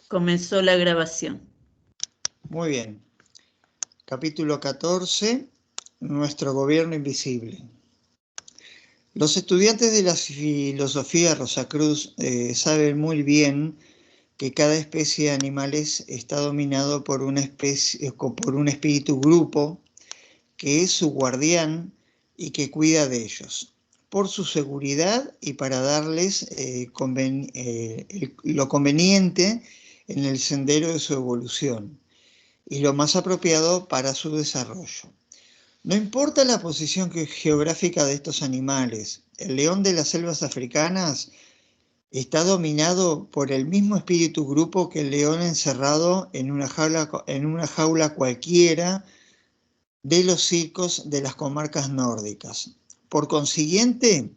Comenzó la grabación. Muy bien. Capítulo 14. Nuestro gobierno invisible. Los estudiantes de la filosofía Rosacruz saben muy bien que cada especie de animales está dominado por un espíritu grupo que es su guardián y que cuida de ellos, por su seguridad y para darles lo conveniente en el sendero de su evolución y lo más apropiado para su desarrollo. No importa la posición geográfica de estos animales, el león de las selvas africanas está dominado por el mismo espíritu grupo que el león encerrado en una jaula cualquiera de los circos de las comarcas nórdicas. Por consiguiente,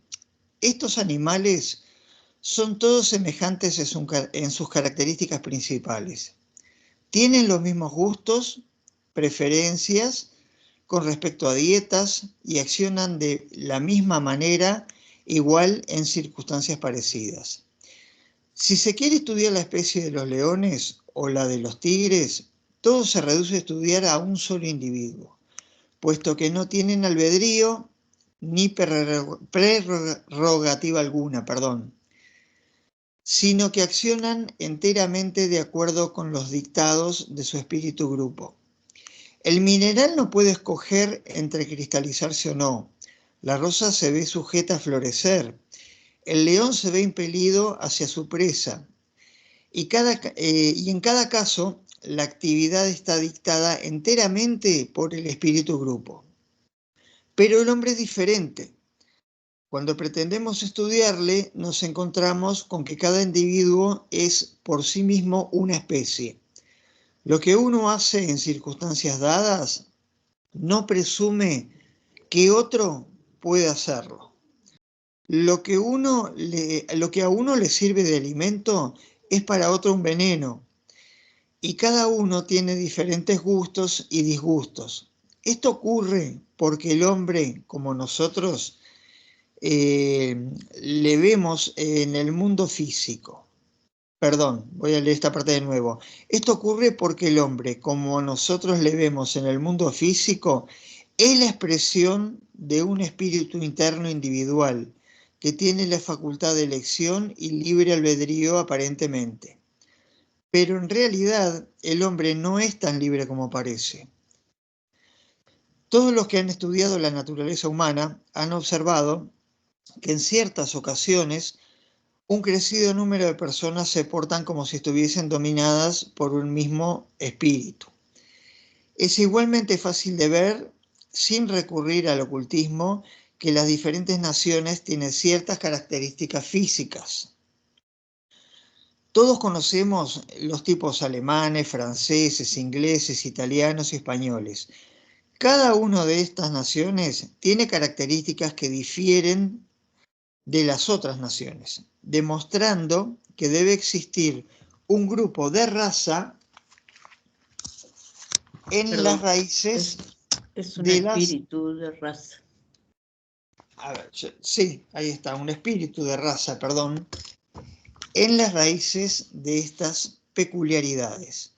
estos animales son todos semejantes en sus características principales. Tienen los mismos gustos, preferencias con respecto a dietas y accionan de la misma manera, igual en circunstancias parecidas. Si se quiere estudiar la especie de los leones o la de los tigres, todo se reduce a estudiar a un solo individuo, puesto que no tienen albedrío ni prerrogativa alguna, sino que accionan enteramente de acuerdo con los dictados de su espíritu grupo. El mineral no puede escoger entre cristalizarse o no. La rosa se ve sujeta a florecer. El león se ve impelido hacia su presa. Y en cada caso, la actividad está dictada enteramente por el espíritu grupo. Pero el hombre es diferente. Cuando pretendemos estudiarle, nos encontramos con que cada individuo es por sí mismo una especie. Lo que uno hace en circunstancias dadas no presume que otro puede hacerlo. Lo que a uno le sirve de alimento es para otro un veneno, y cada uno tiene diferentes gustos y disgustos. Esto ocurre porque el hombre, como nosotros, le vemos en el mundo físico. Perdón, voy a leer esta parte de nuevo. Esto ocurre porque el hombre, como nosotros le vemos en el mundo físico, es la expresión de un espíritu interno individual que tiene la facultad de elección y libre albedrío aparentemente. Pero en realidad el hombre no es tan libre como parece. Todos los que han estudiado la naturaleza humana han observado que en ciertas ocasiones un crecido número de personas se portan como si estuviesen dominadas por un mismo espíritu. Es igualmente fácil de ver, sin recurrir al ocultismo, que las diferentes naciones tienen ciertas características físicas. Todos conocemos los tipos alemanes, franceses, ingleses, italianos y españoles. Cada una de estas naciones tiene características que difieren de las otras naciones, demostrando que debe existir un grupo de raza en las raíces es un de las... espíritu de raza. A ver, sí, ahí está, un espíritu de raza, perdón, en las raíces de estas peculiaridades.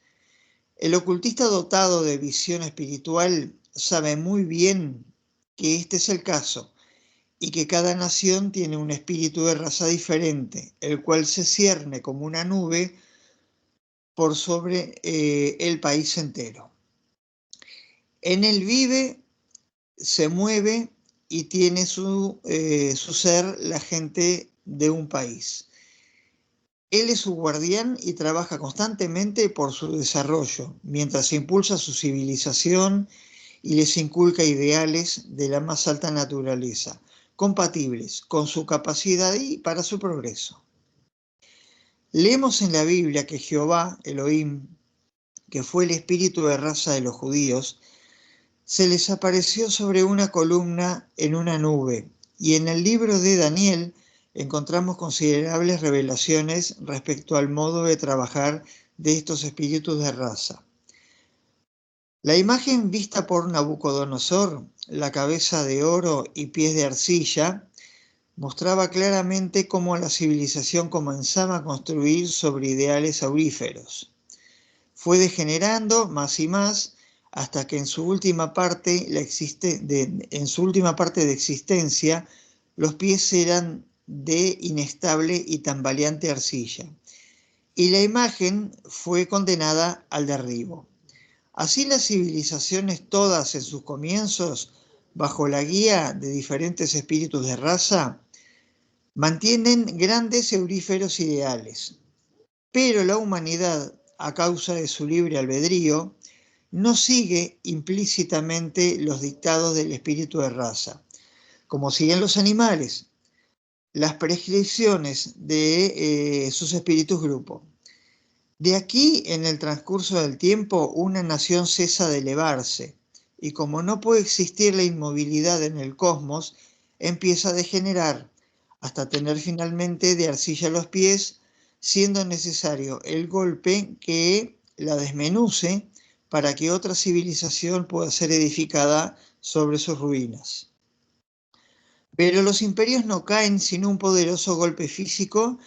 El ocultista dotado de visión espiritual sabe muy bien que este es el caso y que cada nación tiene un espíritu de raza diferente, el cual se cierne como una nube por sobre el país entero. En él vive, se mueve y tiene su ser la gente de un país. Él es su guardián y trabaja constantemente por su desarrollo, mientras impulsa su civilización y les inculca ideales de la más alta naturaleza, compatibles con su capacidad y para su progreso. Leemos en la Biblia que Jehová, Elohim, que fue el espíritu de raza de los judíos, se les apareció sobre una columna en una nube, y en el libro de Daniel encontramos considerables revelaciones respecto al modo de trabajar de estos espíritus de raza. La imagen vista por Nabucodonosor, la cabeza de oro y pies de arcilla, mostraba claramente cómo la civilización comenzaba a construir sobre ideales auríferos. Fue degenerando más y más hasta que en su última parte de existencia los pies eran de inestable y tambaleante arcilla, y la imagen fue condenada al derribo. Así las civilizaciones todas en sus comienzos, bajo la guía de diferentes espíritus de raza, mantienen grandes auríferos ideales, pero la humanidad, a causa de su libre albedrío, no sigue implícitamente los dictados del espíritu de raza, como siguen los animales, las prescripciones de sus espíritus grupo. De aquí, en el transcurso del tiempo, una nación cesa de elevarse, y como no puede existir la inmovilidad en el cosmos, empieza a degenerar, hasta tener finalmente de arcilla los pies, siendo necesario el golpe que la desmenuce para que otra civilización pueda ser edificada sobre sus ruinas. Pero los imperios no caen sin un poderoso golpe físico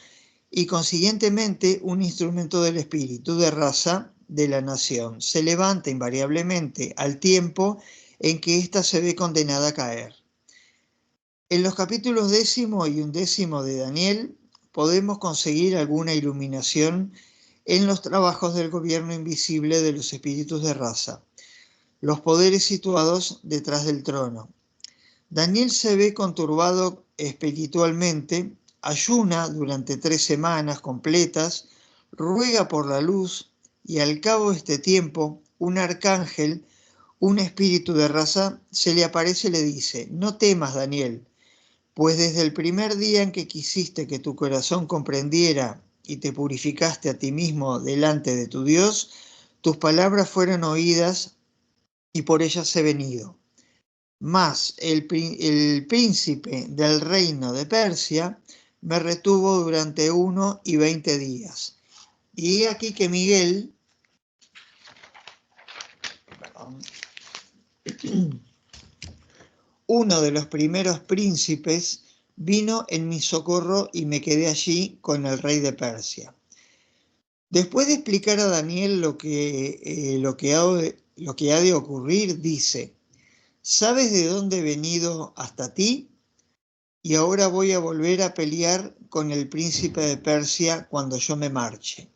y consiguientemente un instrumento del espíritu de raza de la nación se levanta invariablemente al tiempo en que ésta se ve condenada a caer. En los capítulos 10º y 11º de Daniel podemos conseguir alguna iluminación en los trabajos del gobierno invisible de los espíritus de raza, los poderes situados detrás del trono. Daniel se ve conturbado espiritualmente, ayuna durante 3 semanas completas, ruega por la luz y al cabo de este tiempo un arcángel, un espíritu de raza, se le aparece y le dice: no temas, Daniel, pues desde el primer día en que quisiste que tu corazón comprendiera y te purificaste a ti mismo delante de tu Dios, tus palabras fueron oídas y por ellas he venido. Mas el príncipe del reino de Persia me retuvo durante 1 y 20 días. Y aquí que Miguel, uno de los primeros príncipes, vino en mi socorro y me quedé allí con el rey de Persia. Después de explicar a Daniel lo que ha de ocurrir, dice: ¿sabes de dónde he venido hasta ti? Y ahora voy a volver a pelear con el príncipe de Persia cuando yo me marche.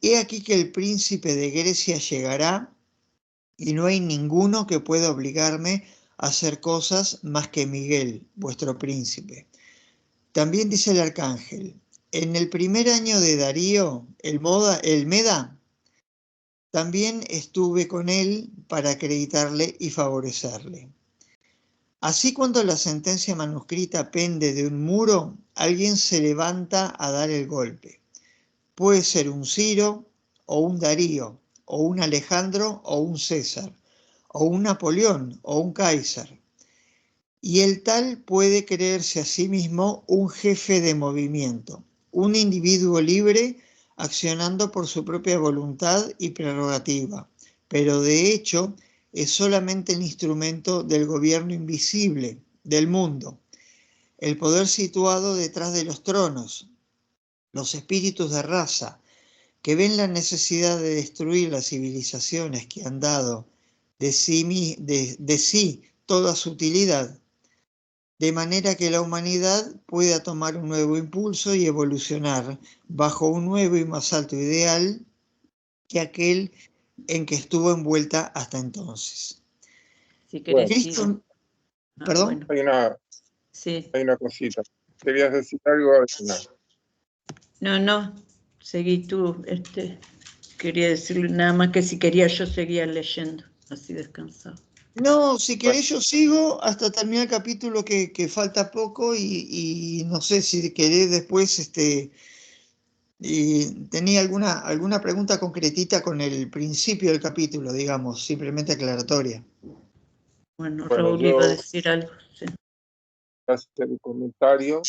He aquí que el príncipe de Grecia llegará, y no hay ninguno que pueda obligarme a hacer cosas más que Miguel, vuestro príncipe. También dice el arcángel: en el primer año de Darío, el Meda, también estuve con él para acreditarle y favorecerle. Así, cuando la sentencia manuscrita pende de un muro, alguien se levanta a dar el golpe. Puede ser un Ciro, o un Darío, o un Alejandro, o un César, o un Napoleón, o un Kaiser. Y el tal puede creerse a sí mismo un jefe de movimiento, un individuo libre accionando por su propia voluntad y prerrogativa, pero de hecho es solamente el instrumento del gobierno invisible del mundo, el poder situado detrás de los tronos, los espíritus de raza, que ven la necesidad de destruir las civilizaciones que han dado de sí toda su utilidad, de manera que la humanidad pueda tomar un nuevo impulso y evolucionar bajo un nuevo y más alto ideal que aquel en que estuvo envuelta hasta entonces. Si querés ir. Cristo, ¿perdón? Bueno. Sí. Hay una cosita. ¿Querías decir algo? No, seguí tú. Quería decirle nada más que si quería yo seguía leyendo, así descansado. No, si querés yo sigo hasta terminar el capítulo que falta poco y no sé si querés después, y tenía alguna pregunta concretita con el principio del capítulo, digamos, simplemente aclaratoria. Bueno, Raúl iba a decir algo. Sí. Hacer un comentario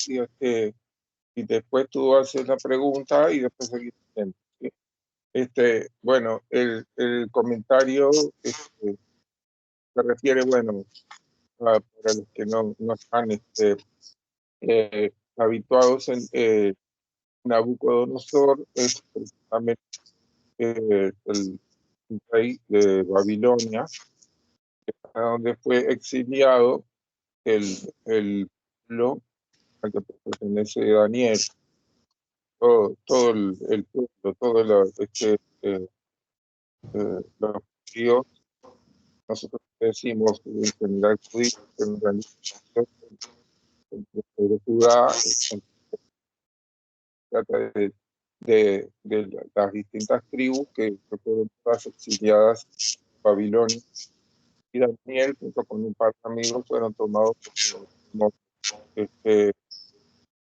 y después tú haces la pregunta y después seguís diciendo, ¿sí? Bueno, el comentario se refiere, bueno, para los que no están habituados en Nabucodonosor, es precisamente el rey de Babilonia, a donde fue exiliado el pueblo al que pertenece Daniel, todo el pueblo, todos los judíos. Nosotros decimos en general judíos, en realidad de Judá, se trata de las distintas tribus que fueron todas exiliadas a Babilonia. Y Daniel, junto con un par de amigos, fueron tomados como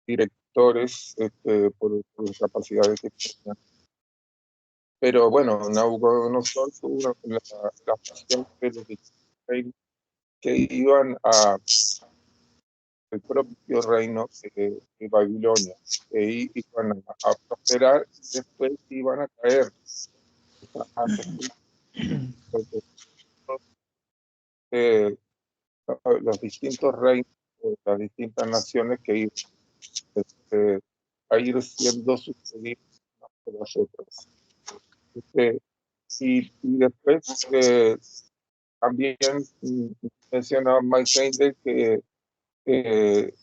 directores por las capacidades que tenían. Pero bueno, Nabucodonosor tuvo la pasión de los reyes que iban el propio reino de Babilonia, que iban a prosperar y después iban a caer. Antes de los distintos reinos, las distintas naciones que iban a ir siendo sucedidas por las otras. Y después también menciona Mike Heindel que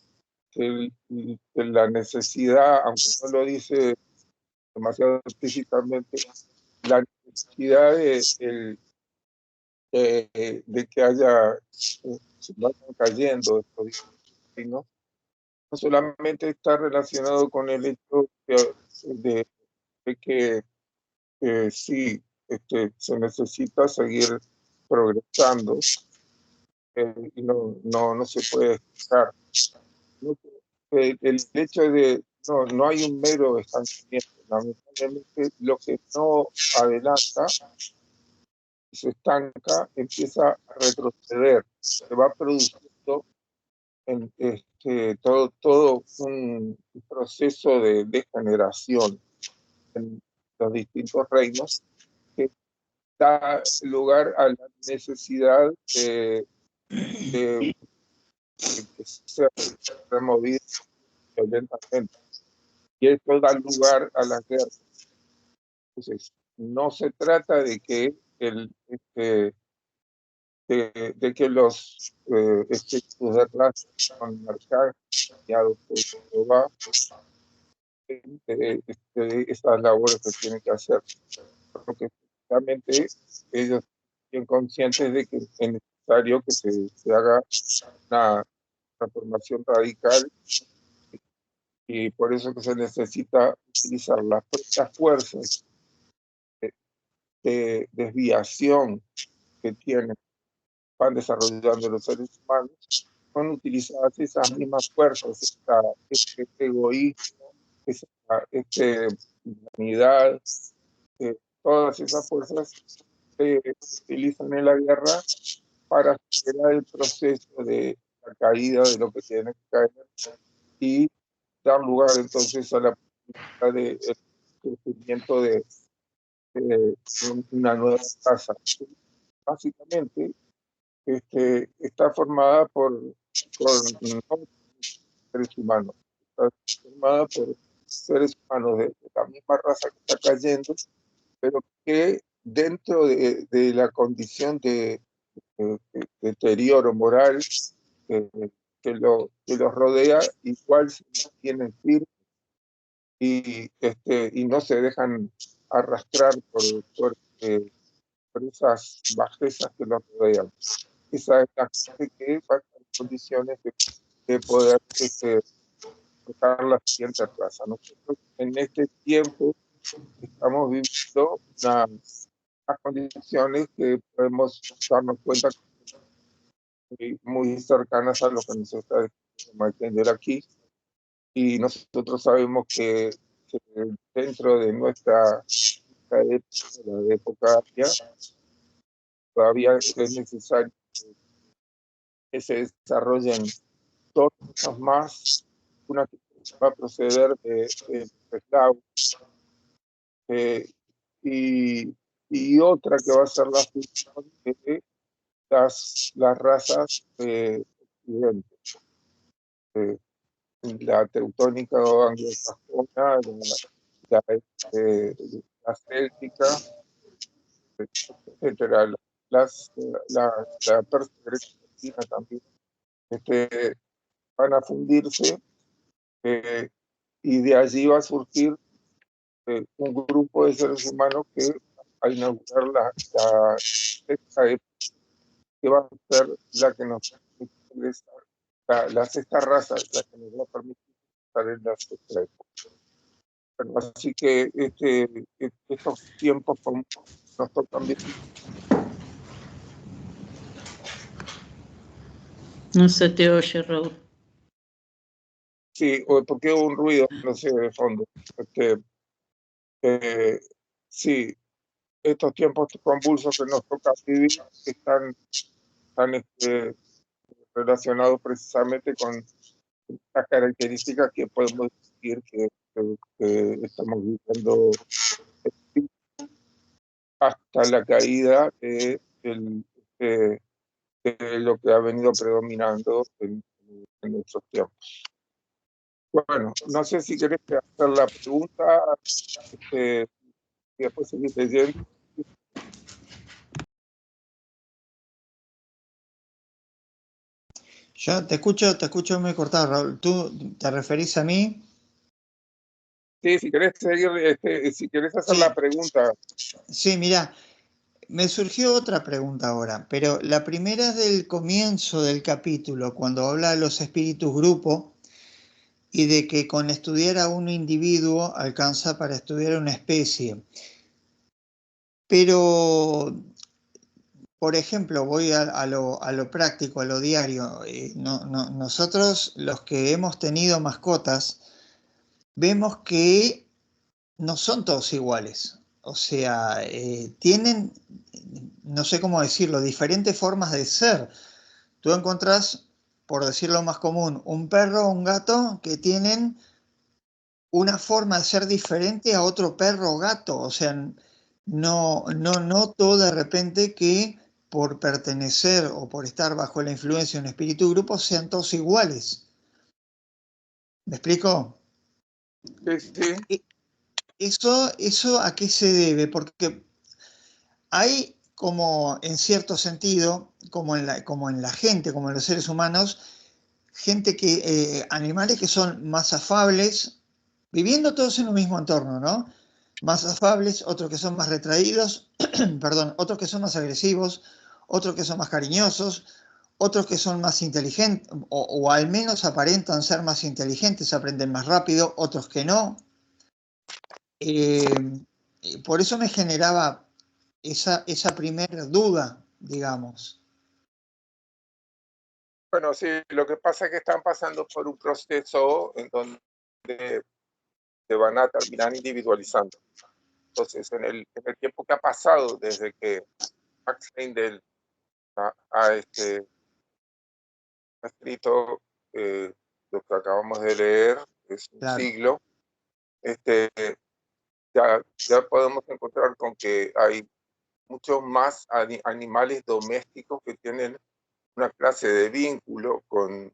la necesidad, aunque no lo dice demasiado explícitamente, la necesidad de que haya, se vayan cayendo estos destinos, no solamente está relacionado con el hecho de que sí, se necesita seguir progresando y no se puede estar. El hecho de no hay un mero estancamiento. Lamentablemente, lo que no adelanta, se estanca, empieza a retroceder. Se va produciendo todo un proceso de degeneración en los distintos reinos que da lugar a la necesidad de que sea removido violentamente. Y esto da lugar a las guerras. Entonces, no se trata de que de que los espíritus de raza son marcados por Jehová, estas labores que tienen que hacer, porque realmente ellos son conscientes de que es necesario que se haga una transformación radical, y por eso que se necesita utilizar las propias fuerzas de desviación que van desarrollando los seres humanos. Son utilizadas esas mismas fuerzas, este egoísmo, esa vanidad, todas esas fuerzas se utilizan en la guerra para acelerar el proceso de la caída de lo que tiene que caer y dar lugar entonces a la posibilidad de crecimiento de una nueva raza. Básicamente está formada por no seres humanos, está formada por seres humanos de la misma raza que está cayendo, pero que dentro de la condición de deterioro moral que los rodea, igual se mantienen firmes y no se dejan arrastrar por esas bajezas que los rodean. Esa es la gente que va en condiciones de poder tocar la siguiente raza. Nosotros en este tiempo estamos viviendo unas condiciones que podemos darnos cuenta muy cercanas a lo que nos está diciendo aquí, y nosotros sabemos que dentro de nuestra época, la época todavía es necesario que se desarrollen dos cosas más, una que va a proceder de esclavos y otra que va a ser la fusión de las razas occidentales. la teutónica o anglosajona, la céltica, etcétera, la persa greca también, van a fundirse, y de allí va a surgir un grupo de seres humanos que a inaugurar esta época, que va a ser la que nos permite la sexta raza, la que nos va a permitir estar en la sexta época. Bueno, así que estos tiempos nos tocan bien. No se te oye, Raúl. Sí, porque hubo un ruido, no sé, de fondo. Sí, estos tiempos convulsos que nos toca vivir están relacionados precisamente con las características que podemos decir que estamos viviendo hasta la caída de lo que ha venido predominando en nuestros tiempos. Bueno, no sé si querés hacer la pregunta y después seguir leyendo. Yo te escucho muy cortado, Raúl. ¿Tú te referís a mí? Sí, si querés seguir, si querés hacer Sí. la pregunta. Sí, mira, me surgió otra pregunta ahora, pero la primera es del comienzo del capítulo, cuando habla de los espíritus grupo y de que con estudiar a un individuo alcanza para estudiar una especie. Pero, por ejemplo, voy a lo práctico, a lo diario. Nosotros, los que hemos tenido mascotas, vemos que no son todos iguales. O sea, tienen, no sé cómo decirlo, diferentes formas de ser. Tú encontrás, por decirlo más común, un perro o un gato que tienen una forma de ser diferente a otro perro o gato. O sea, no noto de repente que por pertenecer o por estar bajo la influencia de un espíritu grupo sean todos iguales. ¿Me explico? Sí. ¿Eso a qué se debe? Porque hay como en cierto sentido, como en la gente, como en los seres humanos, animales que son más afables, viviendo todos en un mismo entorno, ¿no? Más afables, otros que son más retraídos, perdón, otros que son más agresivos, otros que son más cariñosos, otros que son más inteligentes, o al menos aparentan ser más inteligentes, aprenden más rápido, otros que no. Por eso me generaba esa primera duda, digamos. Bueno, sí, lo que pasa es que están pasando por un proceso en donde se van a terminar individualizando. Entonces, en el tiempo que ha pasado desde que Max Heindel ha escrito lo que acabamos de leer, es un Claro. siglo, ya podemos encontrar con que hay muchos más animales domésticos que tienen una clase de vínculo con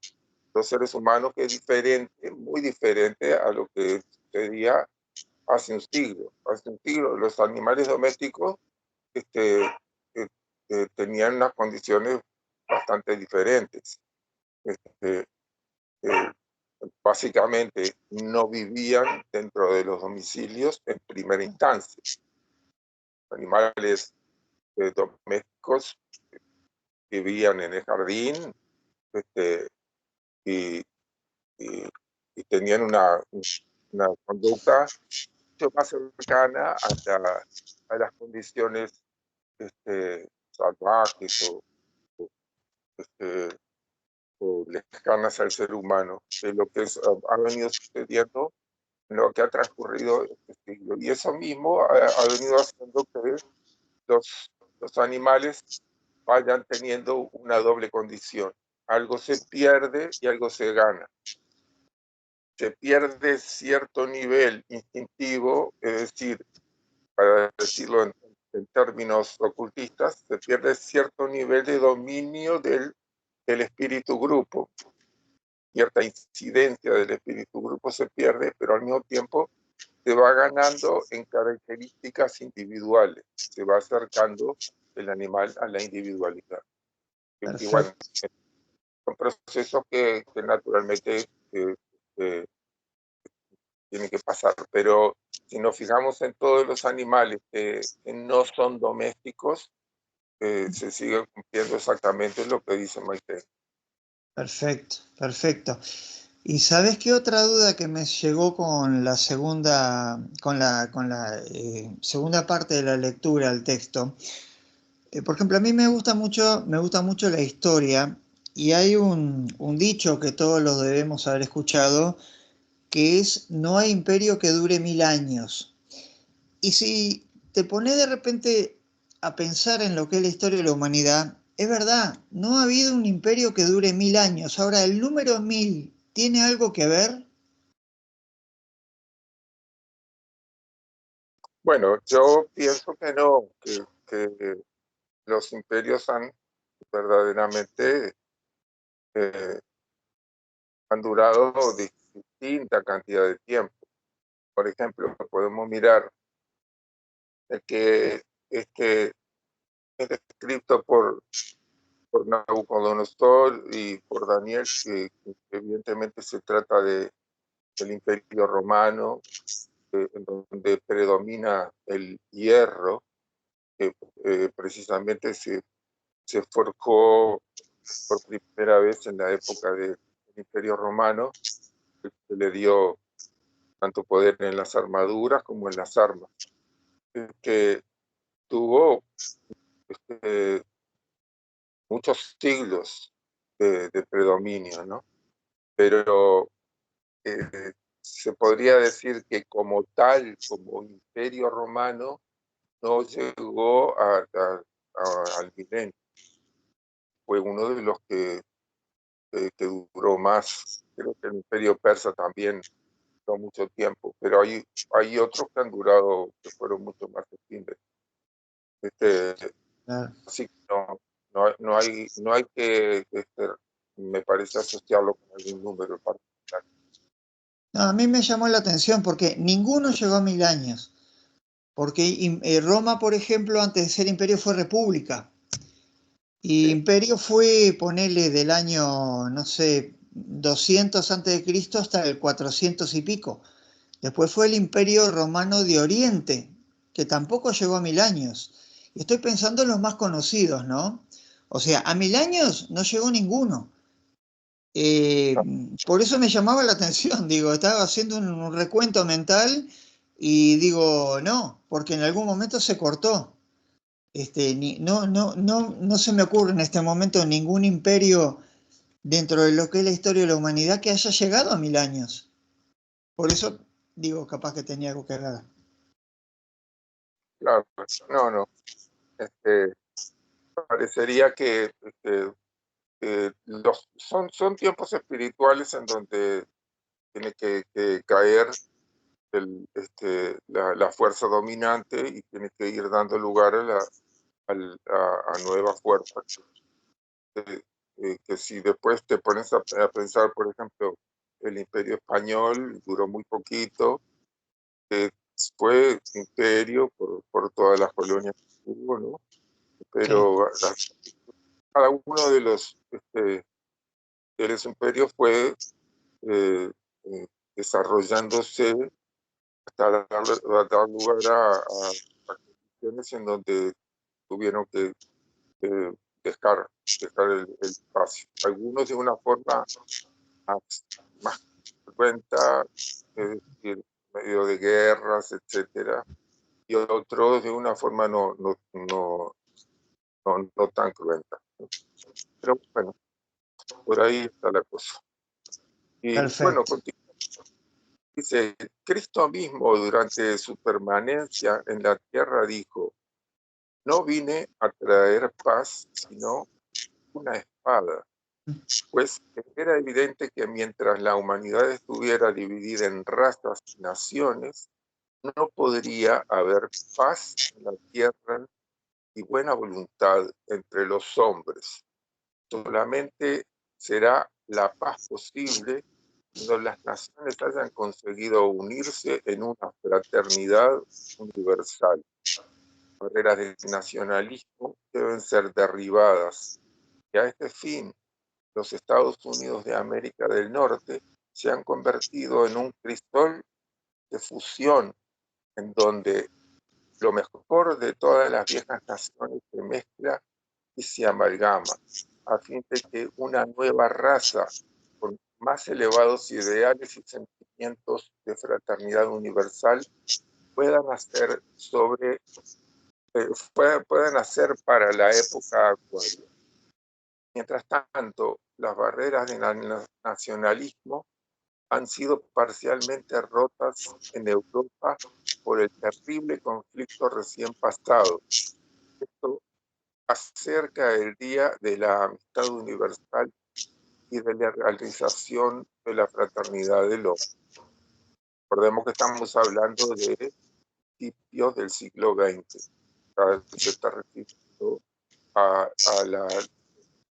los seres humanos que es diferente, muy diferente a lo que sucedía hace un siglo. Hace un siglo los animales domésticos tenían unas condiciones bastante diferentes. Básicamente no vivían dentro de los domicilios en primera instancia. Animales domésticos vivían en el jardín y tenían una conducta mucho más cercana a las condiciones salvajes o lejanas al ser humano, de lo que ha venido sucediendo en lo que ha transcurrido este siglo. Y eso mismo ha venido haciendo que los animales vayan teniendo una doble condición. Algo se pierde y algo se gana. Se pierde cierto nivel instintivo, es decir, para decirlo en términos ocultistas, se pierde cierto nivel de dominio del espíritu grupo. cierta incidencia del espíritu grupo se pierde, pero al mismo tiempo se va ganando en características individuales, se va acercando el animal a la individualidad. Y bueno, son procesos que naturalmente tienen que pasar, pero si nos fijamos en todos los animales que no son domésticos, se sigue cumpliendo exactamente lo que dice Maite. Perfecto, perfecto. ¿Y sabes qué otra duda que me llegó con la segunda, segunda parte de la lectura del texto? Por ejemplo, a mí me gusta mucho la historia, y hay un dicho que todos los debemos haber escuchado, que es: no hay imperio que dure 1000 años. Y si te pones de repente a pensar en lo que es la historia de la humanidad, es verdad, no ha habido un imperio que dure 1000 años. Ahora, ¿el número 1000 tiene algo que ver? Bueno, yo pienso que no, que los imperios han verdaderamente han durado distinta cantidad de tiempo. Por ejemplo, podemos mirar el que es escrito por Nabucodonosor y por Daniel, que evidentemente se trata del Imperio Romano, en donde predomina el hierro, que precisamente se forjó por primera vez en la época del Imperio Romano, que le dio tanto poder en las armaduras como en las armas, que tuvo muchos siglos de predominio, ¿no? Pero se podría decir que como tal, como imperio romano, no llegó al milenio. Fue uno de los que duró más. Creo que el imperio persa también duró mucho tiempo, pero hay otros que han durado, que fueron mucho más extensos. Claro. Así que no hay que, me parece, asociarlo con algún número en particular. No, a mí me llamó la atención porque ninguno llegó a 1000 años. Porque Roma, por ejemplo, antes de ser imperio fue república. Y Sí. imperio fue, ponerle, del año, no sé, 200 antes de Cristo hasta el 400 y pico. Después fue el Imperio Romano de Oriente, que tampoco llegó a 1000 años. Y estoy pensando en los más conocidos, ¿no? O sea, a 1000 años no llegó ninguno. Por eso me llamaba la atención, digo, estaba haciendo un recuento mental y digo, no, porque en algún momento se cortó. No se me ocurre en este momento ningún imperio dentro de lo que es la historia de la humanidad que haya llegado a 1000 años. Por eso digo, capaz que tenía algo que ver. Claro, no. Parecería que son tiempos espirituales en donde tiene que caer la fuerza dominante y tiene que ir dando lugar a nuevas fuerzas. Que si después te pones a pensar, por ejemplo, el Imperio Español duró muy poquito, fue imperio por todas las colonias que hubo, ¿no? Pero cada uno de los imperios fue eh, desarrollándose hasta dar lugar a condiciones en donde tuvieron que dejar el espacio. Algunos de una forma más cruenta, es decir, medio de guerras, etcétera, y otros de una forma no tan cruenta. Pero bueno, por ahí está la cosa. Y bueno, Perfecto. dice, Cristo mismo durante su permanencia en la tierra dijo, no vine a traer paz, sino una espada. Pues era evidente que mientras la humanidad estuviera dividida en razas y naciones, no podría haber paz en la tierra y buena voluntad entre los hombres. Solamente será la paz posible cuando las naciones hayan conseguido unirse en una fraternidad universal. Barreras del nacionalismo deben ser derribadas y a este fin los Estados Unidos de América del Norte se han convertido en un crisol de fusión en donde lo mejor de todas las viejas naciones se mezcla y se amalgama a fin de que una nueva raza con más elevados ideales y sentimientos de fraternidad universal puedan hacer puedan hacer para la época actual. Mientras tanto, las barreras del nacionalismo han sido parcialmente rotas en Europa por el terrible conflicto recién pasado. Esto acerca el Día de la Amistad Universal y de la realización de la fraternidad del hombre. Recordemos que estamos hablando de principios del siglo XX. Se está refiriendo a la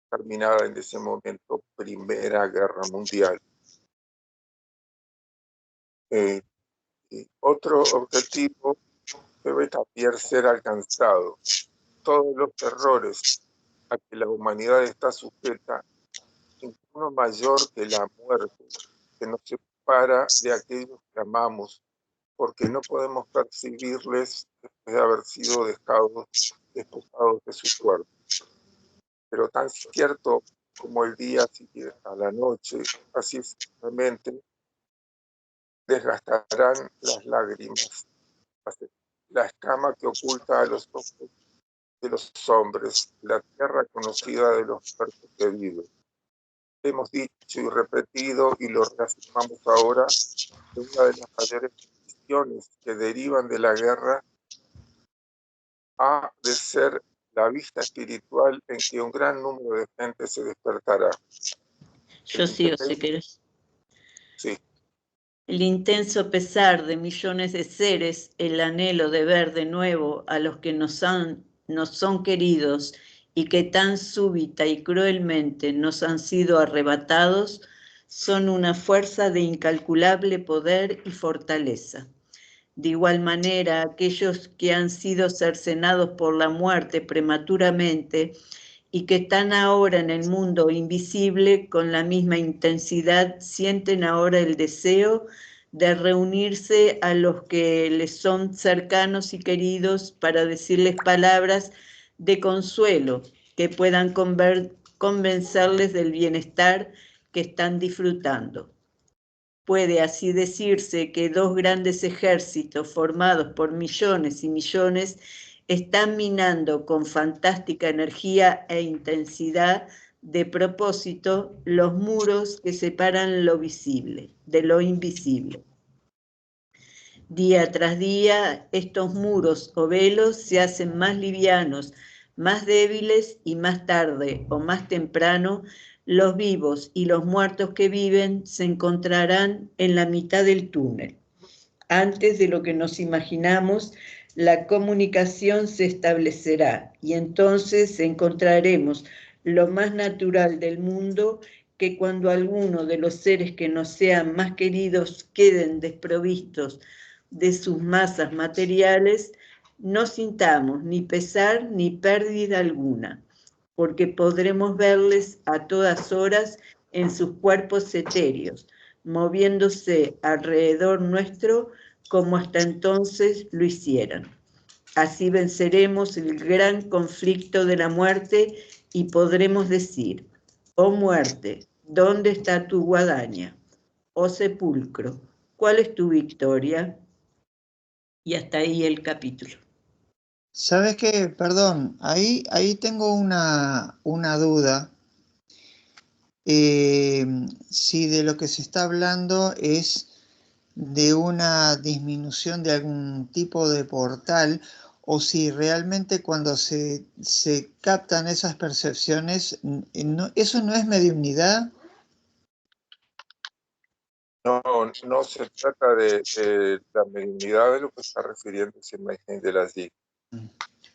terminada en ese momento Primera Guerra Mundial. Otro objetivo debe también ser alcanzado. Todos los terrores a que la humanidad está sujeta, ninguno mayor que la muerte, que nos separa de aquellos que amamos, porque no podemos percibirles después de haber sido despojados de su cuerpo. Pero tan cierto como el día sigue a la noche, así simplemente desgastarán las lágrimas, la escama que oculta a los ojos de los hombres, la tierra conocida de los muertos que viven. Hemos dicho y repetido y lo reafirmamos ahora, que una de las mayores bendiciones que derivan de la guerra ha de ser la vista espiritual en que un gran número de gente se despertará. Yo sigo, si querés. Sí. El intenso pesar de millones de seres, el anhelo de ver de nuevo a los que nos son queridos y que tan súbita y cruelmente nos han sido arrebatados, son una fuerza de incalculable poder y fortaleza. De igual manera, aquellos que han sido cercenados por la muerte prematuramente y que están ahora en el mundo invisible con la misma intensidad, sienten ahora el deseo de reunirse a los que les son cercanos y queridos para decirles palabras de consuelo que puedan convencerles del bienestar que están disfrutando. Puede así decirse que dos grandes ejércitos formados por millones y millones están minando con fantástica energía e intensidad de propósito los muros que separan lo visible de lo invisible. Día tras día, estos muros o velos se hacen más livianos, más débiles y más tarde o más temprano, los vivos y los muertos que viven se encontrarán en la mitad del túnel. Antes de lo que nos imaginamos, la comunicación se establecerá y entonces encontraremos lo más natural del mundo, que cuando alguno de los seres que nos sean más queridos queden desprovistos de sus masas materiales, no sintamos ni pesar ni pérdida alguna, porque podremos verles a todas horas en sus cuerpos etéreos, moviéndose alrededor nuestro como hasta entonces lo hicieran. Así venceremos el gran conflicto de la muerte y podremos decir: oh muerte, ¿dónde está tu guadaña? Oh sepulcro, ¿cuál es tu victoria? Y hasta ahí el capítulo. ¿Sabes qué? Perdón, ahí tengo una duda. Si de lo que se está hablando es de una disminución de algún tipo de portal, o si realmente cuando se captan esas percepciones, ¿eso no es mediunidad? No se trata de la mediunidad de lo que está refiriendo esa imagen de las DIC.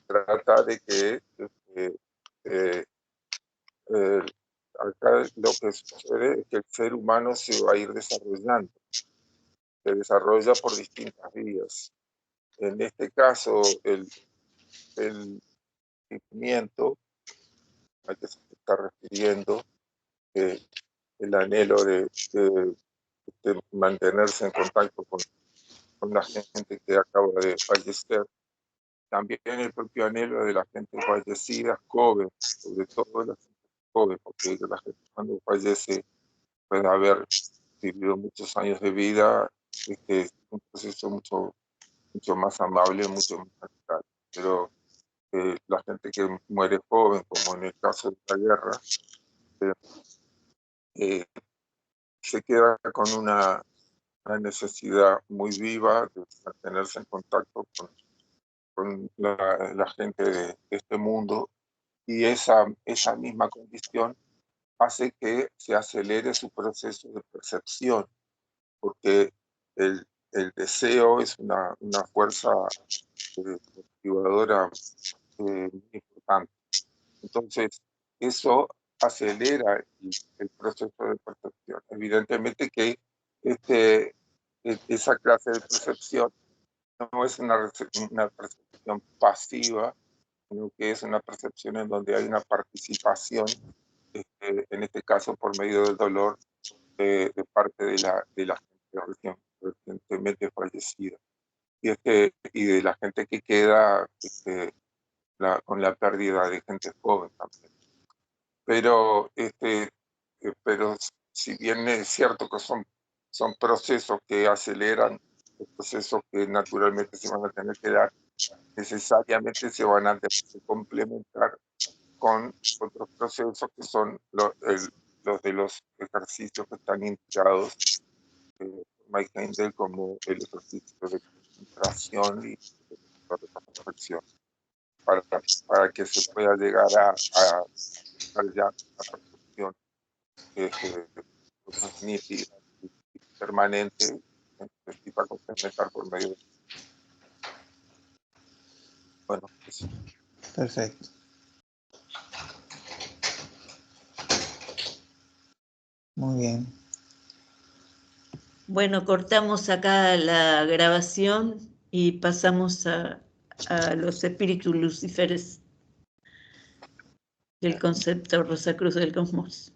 Trata de que acá lo que sucede es que el ser humano se va a ir desarrollando, se desarrolla por distintas vías. En este caso, el sentimiento al que se está refiriendo, el anhelo de mantenerse en contacto con la gente que acaba de fallecer, también el propio anhelo de la gente fallecida, joven, sobre todo la gente joven, porque la gente cuando fallece puede haber vivido muchos años de vida, es un proceso mucho más amable, mucho más natural. Pero la gente que muere joven, como en el caso de la guerra, se queda con una necesidad muy viva de mantenerse en contacto con la gente de este mundo, y esa misma condición hace que se acelere su proceso de percepción, porque el deseo es una fuerza motivadora muy importante. Entonces, eso acelera el proceso de percepción. Evidentemente que esa clase de percepción no es una percepción pasiva, sino que es una percepción en donde hay una participación, en este caso por medio del dolor, de parte de la gente recientemente fallecida. Y de la gente que queda con la pérdida de gente joven también. Pero, pero si bien es cierto que son procesos que aceleran, los procesos que naturalmente se van a tener que dar, necesariamente se van a tener que complementar con otros procesos que son los de los ejercicios que están indicados por Mike Heindel como el ejercicio de concentración y de reflexión, para que se pueda llegar a ya la percepción nítida y permanente, necesita complementar por medio de... Bueno, eso. Perfecto. Muy bien. Bueno, cortamos acá la grabación y pasamos a los espíritus lucíferos del concepto Rosacruz del Cosmos.